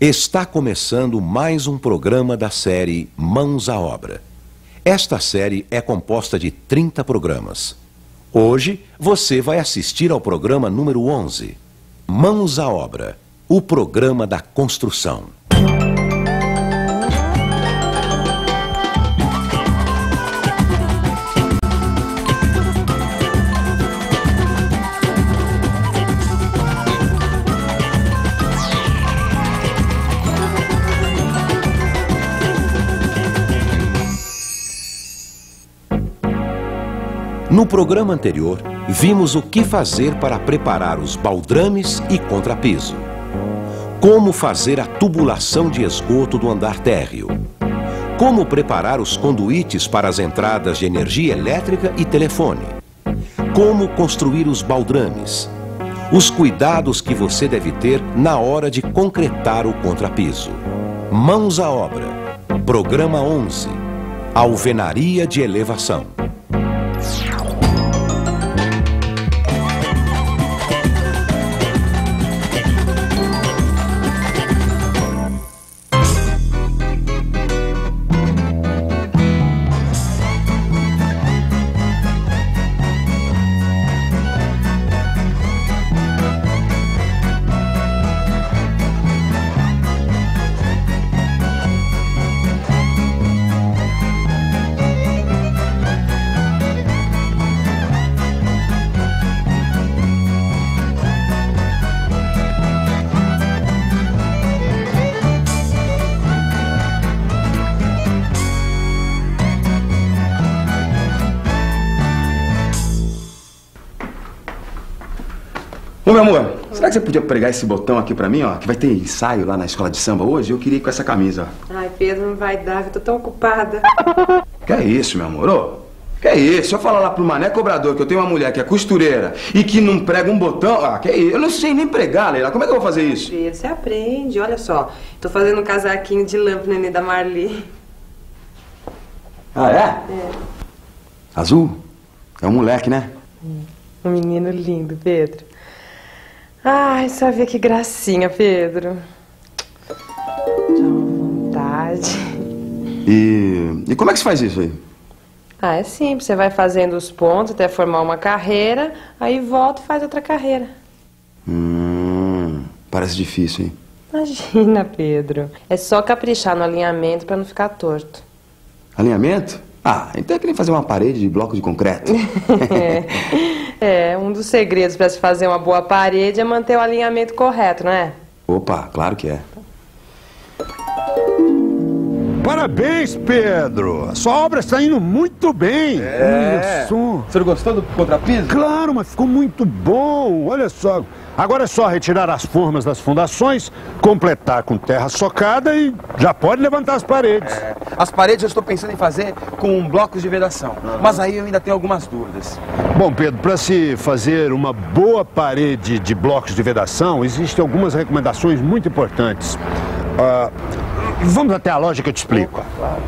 Está começando mais um programa da série Mãos à Obra. Esta série é composta de 30 programas. Hoje você vai assistir ao programa número 11, Mãos à Obra, o programa da construção. No programa anterior, vimos o que fazer para preparar os baldrames e contrapiso. Como fazer a tubulação de esgoto do andar térreo. Como preparar os conduítes para as entradas de energia elétrica e telefone. Como construir os baldrames. Os cuidados que você deve ter na hora de concretar o contrapiso. Mãos à obra. Programa 11. Alvenaria de elevação. Ô, meu amor, será que você podia pregar esse botão aqui pra mim, ó? Que vai ter ensaio lá na escola de samba hoje. Eu queria ir com essa camisa, ó. Ai, Pedro, não vai dar, eu tô tão ocupada. Que é isso, meu amor? Ô, que é isso? Se eu falar lá pro Mané Cobrador que eu tenho uma mulher que é costureira e que não prega um botão... Ah, que é isso? Eu não sei nem pregar, Leila. Como é que eu vou fazer isso? Pedro, você aprende, olha só. Tô fazendo um casaquinho de lã pro nenê da Marli. Ah, é? É. Azul? É um moleque, né? Um menino lindo, Pedro. Ai, só ver que gracinha, Pedro. Já uma vontade. E como é que se faz isso aí? Ah, é simples. Você vai fazendo os pontos até formar uma carreira, aí volta e faz outra carreira. Parece difícil, hein? Imagina, Pedro. É só caprichar no alinhamento pra não ficar torto. Alinhamento? Ah, então é que nem fazer uma parede de bloco de concreto. Um dos segredos para se fazer uma boa parede é manter o alinhamento correto, não é? Opa, claro que é. Parabéns, Pedro! A sua obra está indo muito bem! É. Isso. Você não gostou do contrapiso? Claro, mas ficou muito bom! Olha só. Agora é só retirar as formas das fundações, completar com terra socada e já pode levantar as paredes. As paredes eu estou pensando em fazer com blocos de vedação, mas aí eu ainda tenho algumas dúvidas. Bom, Pedro, para se fazer uma boa parede de blocos de vedação, existem algumas recomendações muito importantes. Vamos até a loja que eu te explico. Opa, claro.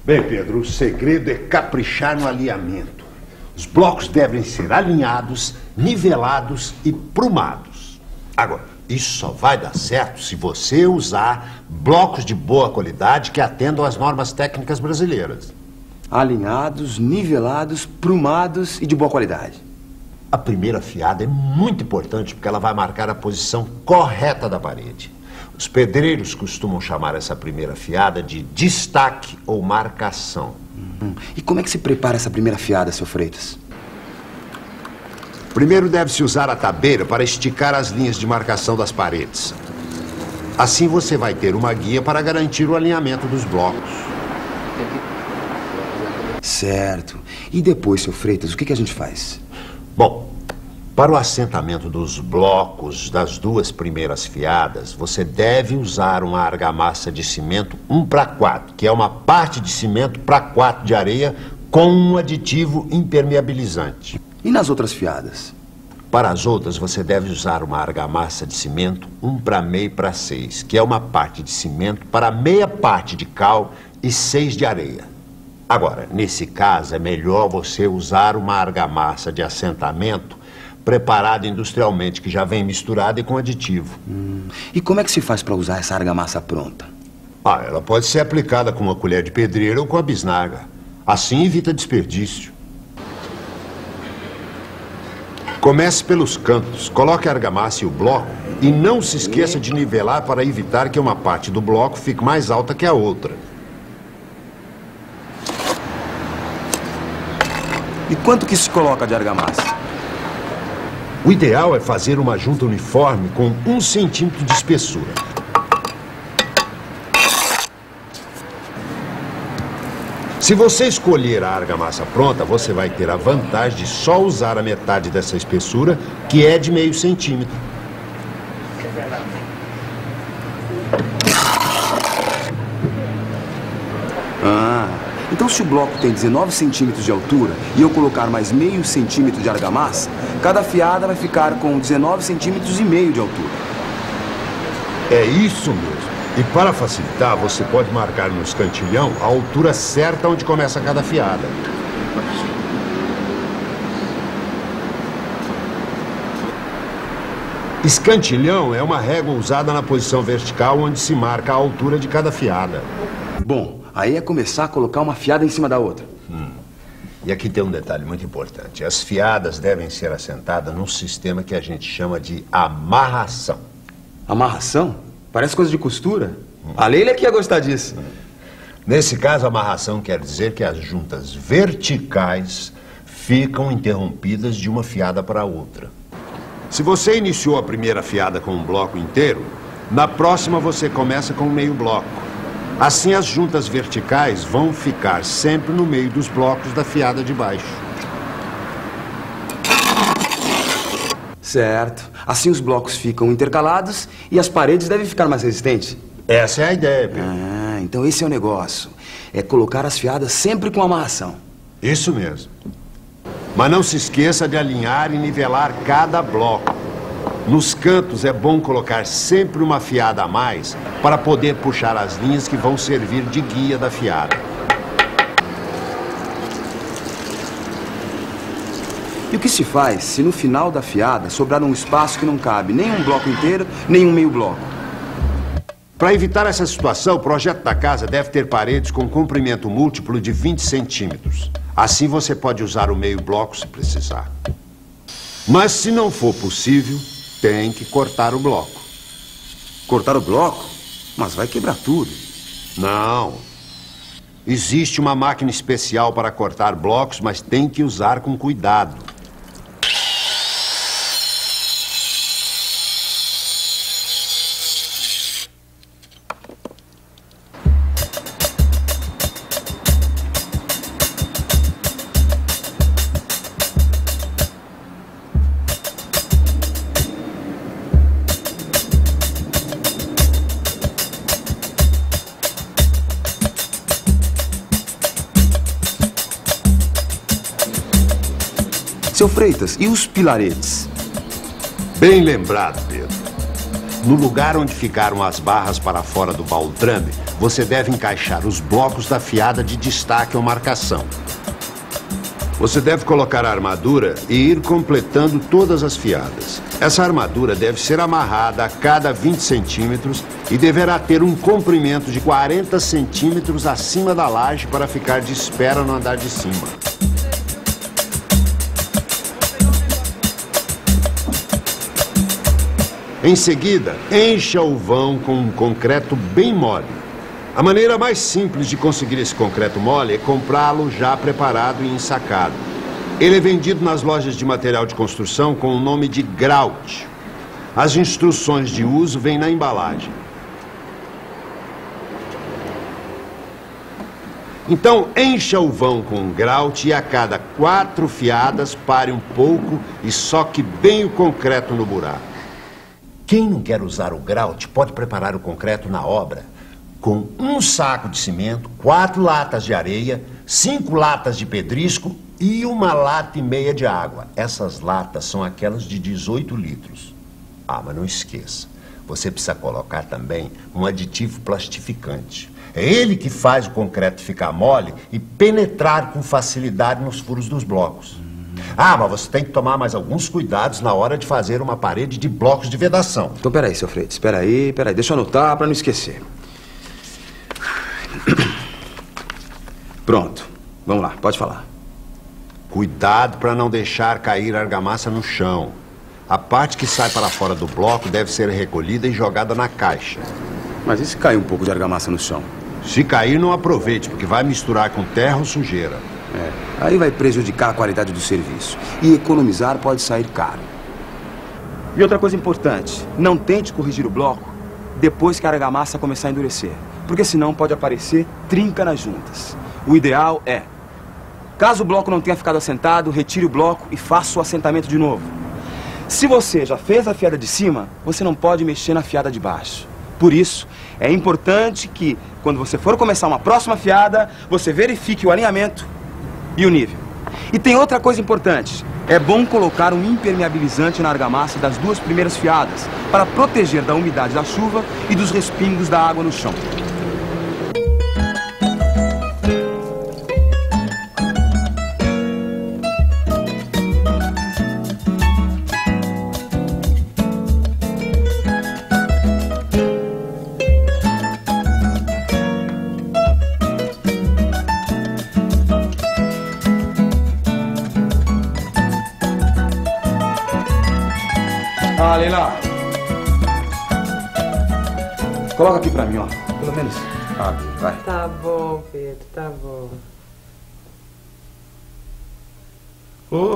Bem, Pedro, o segredo é caprichar no alinhamento. Os blocos devem ser alinhados, nivelados e prumados. Agora, isso só vai dar certo se você usar blocos de boa qualidade que atendam às normas técnicas brasileiras. Alinhados, nivelados, prumados e de boa qualidade. A primeira fiada é muito importante porque ela vai marcar a posição correta da parede. Os pedreiros costumam chamar essa primeira fiada de destaque ou marcação. E como é que se prepara essa primeira fiada, seu Freitas? Primeiro deve-se usar a tabeira para esticar as linhas de marcação das paredes. Assim você vai ter uma guia para garantir o alinhamento dos blocos. Certo. E depois, seu Freitas, o que a gente faz? Bom, para o assentamento dos blocos das duas primeiras fiadas, você deve usar uma argamassa de cimento 1:4, que é uma parte de cimento para 4 de areia com um aditivo impermeabilizante. E nas outras fiadas? Para as outras, você deve usar uma argamassa de cimento 1:6, que é uma parte de cimento para meia parte de cal e 6 de areia. Agora, nesse caso, é melhor você usar uma argamassa de assentamento preparada industrialmente, que já vem misturada e com aditivo. E como é que se faz para usar essa argamassa pronta? Ah, ela pode ser aplicada com uma colher de pedreira ou com a bisnaga. Assim evita desperdício. Comece pelos cantos, coloque a argamassa e o bloco e não se esqueça de nivelar para evitar que uma parte do bloco fique mais alta que a outra. E quanto que se coloca de argamassa? O ideal é fazer uma junta uniforme com 1 centímetro de espessura. Se você escolher a argamassa pronta, você vai ter a vantagem de só usar a metade dessa espessura, que é de meio centímetro. Então se o bloco tem 19 centímetros de altura e eu colocar mais meio centímetro de argamassa, cada fiada vai ficar com 19 centímetros e meio de altura. É isso mesmo. E para facilitar, você pode marcar no escantilhão a altura certa onde começa cada fiada. Escantilhão é uma régua usada na posição vertical onde se marca a altura de cada fiada. Bom, aí é começar a colocar uma fiada em cima da outra. E aqui tem um detalhe muito importante. As fiadas devem ser assentadas num sistema que a gente chama de amarração. Amarração? Parece coisa de costura. A Leila que ia gostar disso. Nesse caso, amarração quer dizer que as juntas verticais ficam interrompidas de uma fiada para outra. Se você iniciou a primeira fiada com um bloco inteiro, na próxima você começa com meio bloco. Assim, as juntas verticais vão ficar sempre no meio dos blocos da fiada de baixo. Certo. Assim os blocos ficam intercalados e as paredes devem ficar mais resistentes. Essa é a ideia, Pedro. Então esse é o negócio. É colocar as fiadas sempre com amarração. Isso mesmo. Mas não se esqueça de alinhar e nivelar cada bloco. Nos cantos é bom colocar sempre uma fiada a mais para poder puxar as linhas que vão servir de guia da fiada. E o que se faz se no final da fiada sobrar um espaço que não cabe nem um bloco inteiro, nem um meio bloco? Para evitar essa situação, o projeto da casa deve ter paredes com comprimento múltiplo de 20 centímetros. Assim você pode usar o meio bloco se precisar. Mas se não for possível, tem que cortar o bloco. Cortar o bloco? Mas vai quebrar tudo. Não. Existe uma máquina especial para cortar blocos, mas tem que usar com cuidado. Seu Freitas, e os pilaretes? Bem lembrado, Pedro. No lugar onde ficaram as barras para fora do baldrame, você deve encaixar os blocos da fiada de destaque ou marcação. Você deve colocar a armadura e ir completando todas as fiadas. Essa armadura deve ser amarrada a cada 20 centímetros e deverá ter um comprimento de 40 centímetros acima da laje para ficar de espera no andar de cima. Em seguida, encha o vão com um concreto bem mole. A maneira mais simples de conseguir esse concreto mole é comprá-lo já preparado e ensacado. Ele é vendido nas lojas de material de construção com o nome de grout. As instruções de uso vêm na embalagem. Então, encha o vão com grout e a cada 4 fiadas pare um pouco e soque bem o concreto no buraco. Quem não quer usar o grout pode preparar o concreto na obra com um saco de cimento, 4 latas de areia, 5 latas de pedrisco e 1,5 latas de água. Essas latas são aquelas de 18 litros. Ah, mas não esqueça, você precisa colocar também um aditivo plastificante. É ele que faz o concreto ficar mole e penetrar com facilidade nos furos dos blocos. Ah, mas você tem que tomar mais alguns cuidados na hora de fazer uma parede de blocos de vedação. Então, peraí, seu Freitas, peraí. Deixa eu anotar pra não esquecer. Pronto. Vamos lá, pode falar. Cuidado para não deixar cair a argamassa no chão. A parte que sai para fora do bloco deve ser recolhida e jogada na caixa. Mas e se cair um pouco de argamassa no chão? Se cair, não aproveite, porque vai misturar com terra ou sujeira. Aí vai prejudicar a qualidade do serviço. E economizar pode sair caro. E outra coisa importante, não tente corrigir o bloco depois que a argamassa começar a endurecer. Porque senão pode aparecer trinca nas juntas. O ideal é, caso o bloco não tenha ficado assentado, retire o bloco e faça o assentamento de novo. Se você já fez a fiada de cima, você não pode mexer na fiada de baixo. Por isso, é importante que, quando você for começar uma próxima fiada, você verifique o alinhamento e o nível. E tem outra coisa importante. É bom colocar um impermeabilizante na argamassa das duas primeiras fiadas, para proteger da umidade da chuva e dos respingos da água no chão. Ah, Leila. Coloca aqui pra mim, ó. Pelo menos. Vai. Tá bom, Pedro, tá bom.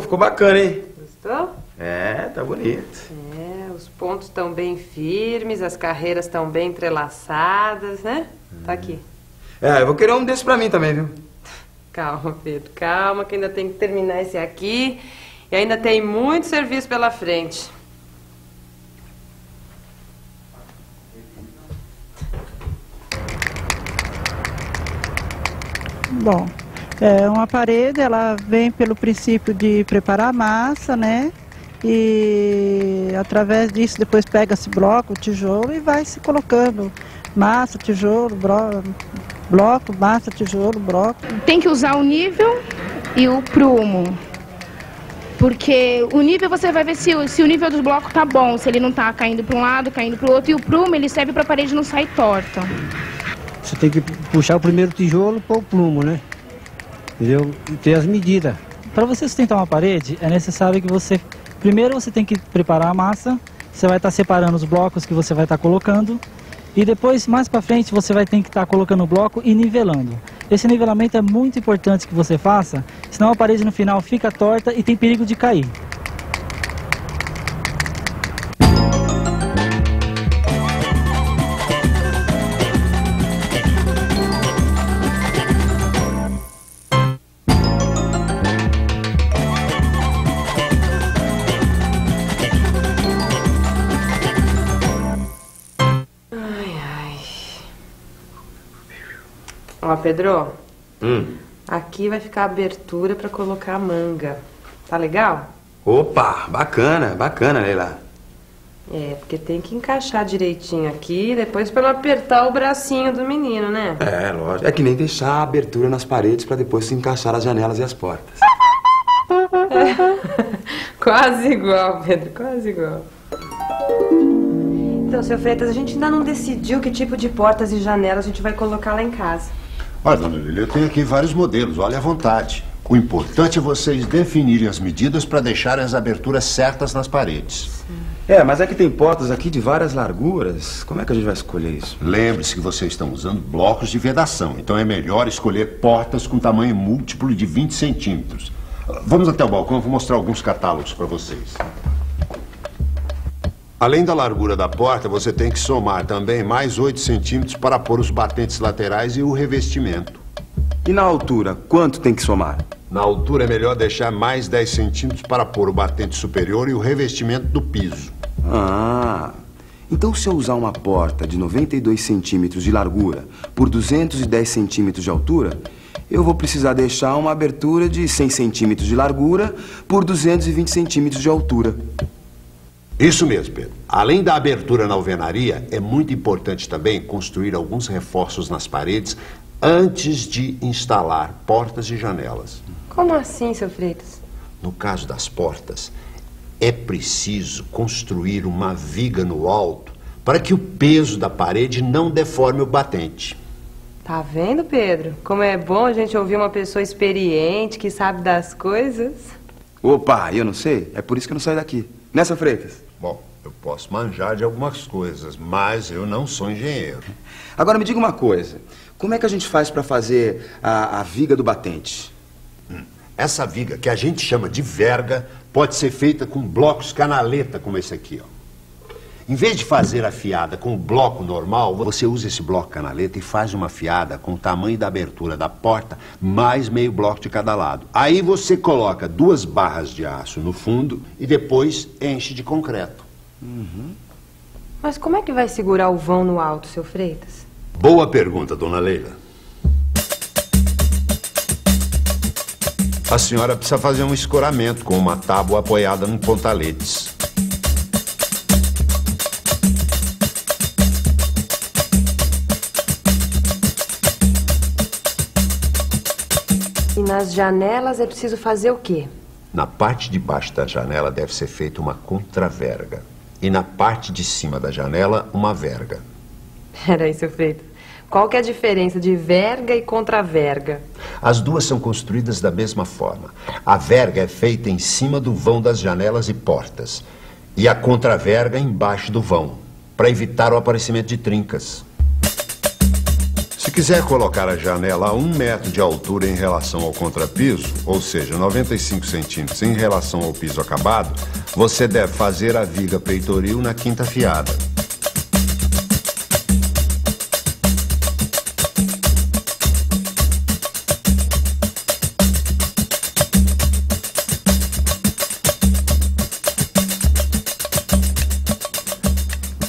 Ficou bacana, hein? Gostou? É, tá bonito. É, os pontos estão bem firmes, as carreiras estão bem entrelaçadas, né? Tá aqui. Eu vou querer um desses pra mim também, viu? Calma, Pedro, calma, que ainda tem que terminar esse aqui. E ainda tem muito serviço pela frente. Bom, uma parede, ela vem pelo princípio de preparar a massa, né? E através disso depois pega-se bloco, tijolo e vai se colocando massa, tijolo, bloco, massa, tijolo, bloco. Tem que usar o nível e o prumo. Porque o nível você vai ver se o nível do bloco tá bom, se ele não tá caindo para um lado, caindo para o outro. E o prumo, ele serve para a parede não sair torta. Você tem que puxar o primeiro tijolo e pôr o plumo, né? Entendeu? E ter as medidas. Para você sustentar uma parede, é necessário que você... Primeiro você tem que preparar a massa, você vai estar separando os blocos que você vai estar colocando. E depois, mais para frente, você vai ter que estar colocando o bloco e nivelando. Esse nivelamento é muito importante que você faça, senão a parede no final fica torta e tem perigo de cair. Ó, Pedro, aqui vai ficar a abertura pra colocar a manga. Tá legal? Opa, bacana, Leila. É, porque tem que encaixar direitinho aqui, depois pra não apertar o bracinho do menino, né? É, lógico. É que nem deixar a abertura nas paredes pra depois se encaixar as janelas e as portas. Quase igual, Pedro, quase igual. Então, seu Freitas, a gente ainda não decidiu que tipo de portas e janelas a gente vai colocar lá em casa. Olha, dona Lília, eu tenho aqui vários modelos, olha à vontade. O importante é vocês definirem as medidas para deixarem as aberturas certas nas paredes. Mas é que tem portas aqui de várias larguras. Como é que a gente vai escolher isso? Lembre-se que vocês estão usando blocos de vedação, então é melhor escolher portas com tamanho múltiplo de 20 centímetros. Vamos até o balcão, eu vou mostrar alguns catálogos para vocês. Além da largura da porta, você tem que somar também mais 8 centímetros para pôr os batentes laterais e o revestimento. E na altura, quanto tem que somar? Na altura é melhor deixar mais 10 centímetros para pôr o batente superior e o revestimento do piso. Então se eu usar uma porta de 92 centímetros de largura por 210 centímetros de altura, eu vou precisar deixar uma abertura de 100 centímetros de largura por 220 centímetros de altura. Isso mesmo, Pedro. Além da abertura na alvenaria, é muito importante também construir alguns reforços nas paredes antes de instalar portas e janelas. Como assim, seu Freitas? no caso das portas, é preciso construir uma viga no alto para que o peso da parede não deforme o batente. Tá vendo, Pedro? Como é bom a gente ouvir uma pessoa experiente, que sabe das coisas. Opa, eu não sei. É por isso que eu não saio daqui. Né, seu Freitas? Bom, eu posso manjar de algumas coisas, mas eu não sou engenheiro. Agora me diga uma coisa. Como é que a gente faz para fazer a viga do batente? Essa viga, que a gente chama de verga, pode ser feita com blocos canaleta, como esse aqui, ó. Em vez de fazer a fiada com o bloco normal, você usa esse bloco canaleta e faz uma fiada com o tamanho da abertura da porta, mais meio bloco de cada lado. Aí você coloca 2 barras de aço no fundo e depois enche de concreto. Mas como é que vai segurar o vão no alto, seu Freitas? Boa pergunta, dona Leila. A senhora precisa fazer um escoramento com uma tábua apoiada em pontaletes. E nas janelas é preciso fazer o quê? Na parte de baixo da janela deve ser feita uma contraverga. E na parte de cima da janela, uma verga. Peraí, seu Freitas. Qual que é a diferença de verga e contraverga? As duas são construídas da mesma forma. A verga é feita em cima do vão das janelas e portas. E a contraverga embaixo do vão, para evitar o aparecimento de trincas. Se quiser colocar a janela a 1 metro de altura em relação ao contrapiso, ou seja, 95 centímetros em relação ao piso acabado, você deve fazer a viga peitoril na 5ª fiada.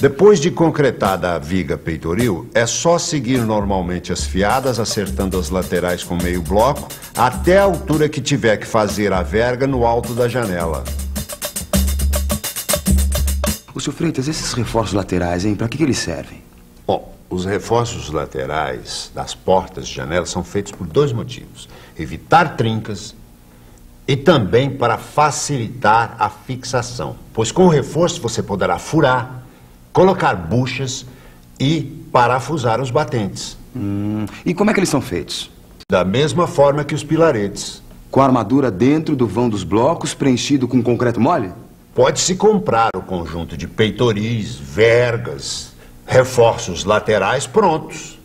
Depois de concretada a viga peitoril, é só seguir normalmente as fiadas, acertando as laterais com meio bloco, até a altura que tiver que fazer a verga no alto da janela. Ô, seu Freitas, esses reforços laterais, hein? Pra que eles servem? Bom, os reforços laterais das portas e janelas são feitos por 2 motivos. Evitar trincas e também para facilitar a fixação. Pois com o reforço você poderá furar, colocar buchas e parafusar os batentes. E como é que eles são feitos? Da mesma forma que os pilaretes. Com a armadura dentro do vão dos blocos, preenchido com concreto mole? Pode-se comprar o conjunto de peitoris, vergas, reforços laterais prontos.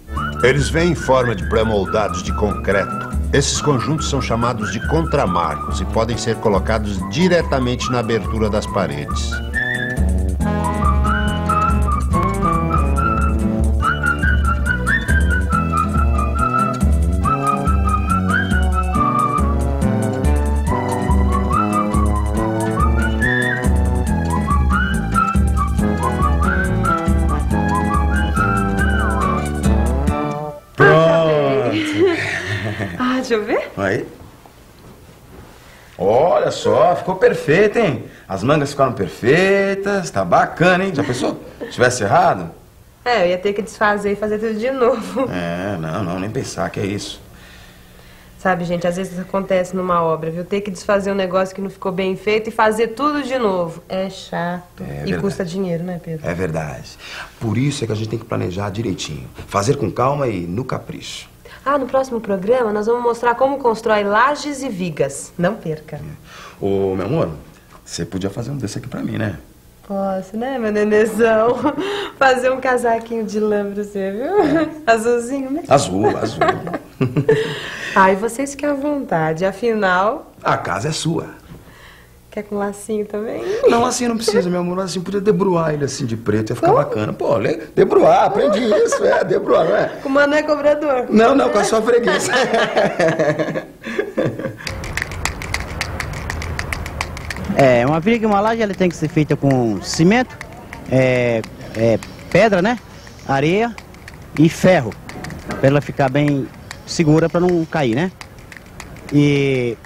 Eles vêm em forma de pré-moldados de concreto. Esses conjuntos são chamados de contramarcos e podem ser colocados diretamente na abertura das paredes. Deixa eu ver. Aí. Olha só, ficou perfeito, hein? As mangas ficaram perfeitas, tá bacana, hein? Já pensou? Se tivesse errado? Eu ia ter que desfazer e fazer tudo de novo. Não, nem pensar, que é isso. Sabe, gente, às vezes isso acontece numa obra, viu? Ter que desfazer um negócio que não ficou bem feito e fazer tudo de novo. É chato. E custa dinheiro, né, Pedro? É verdade. Por isso é que a gente tem que planejar direitinho. Fazer com calma e no capricho. No próximo programa nós vamos mostrar como constrói lajes e vigas. Não perca. Ô, meu amor, você podia fazer um desse aqui pra mim, né? Posso, né, meu nenezão? Fazer um casaquinho de lã pra você, viu? Azulzinho, né? Azul. E vocês fiquem à vontade. Afinal... A casa é sua. Quer com lacinho também? Não, lacinho não precisa, meu amor. Assim, podia debruar ele assim de preto, ia ficar bacana. Pô, debruar, aprendi isso, debruar, não é? O mano é cobrador. Não, com a sua freguesa. Uma viga e uma laje, ela tem que ser feita com cimento, pedra, né? Areia e ferro, para ela ficar bem segura, para não cair, né? E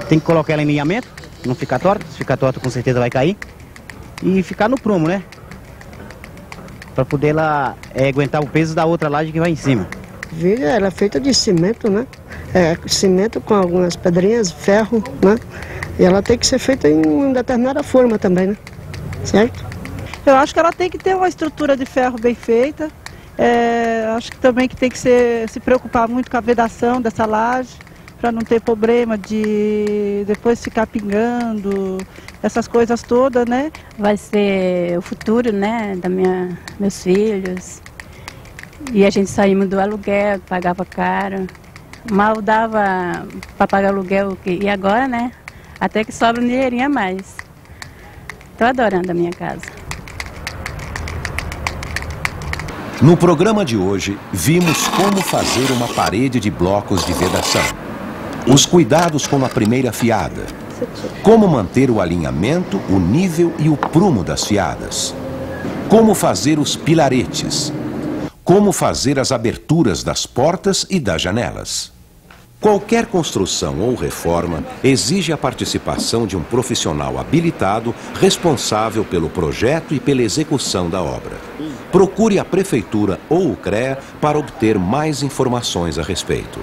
tem que colocar ela em alinhamento, não ficar torta. Se ficar torta, com certeza vai cair. E ficar no prumo, né? Para poder ela aguentar o peso da outra laje que vai em cima. Viga, ela é feita de cimento, né? Cimento com algumas pedrinhas, ferro, né? E ela tem que ser feita em uma determinada forma também, né? Certo? Eu acho que ela tem que ter uma estrutura de ferro bem feita. Acho que também que tem que se preocupar muito com a vedação dessa laje, para não ter problema de depois ficar pingando, essas coisas todas, né? Vai ser o futuro, né, meus filhos. E a gente saímos do aluguel, pagava caro. Mal dava para pagar aluguel, e agora, né, até que sobra um dinheirinho a mais. Estou adorando a minha casa. No programa de hoje, vimos como fazer uma parede de blocos de vedação. Os cuidados com a primeira fiada. Como manter o alinhamento, o nível e o prumo das fiadas. Como fazer os pilaretes. Como fazer as aberturas das portas e das janelas. Qualquer construção ou reforma exige a participação de um profissional habilitado, responsável pelo projeto e pela execução da obra. Procure a Prefeitura ou o CREA para obter mais informações a respeito.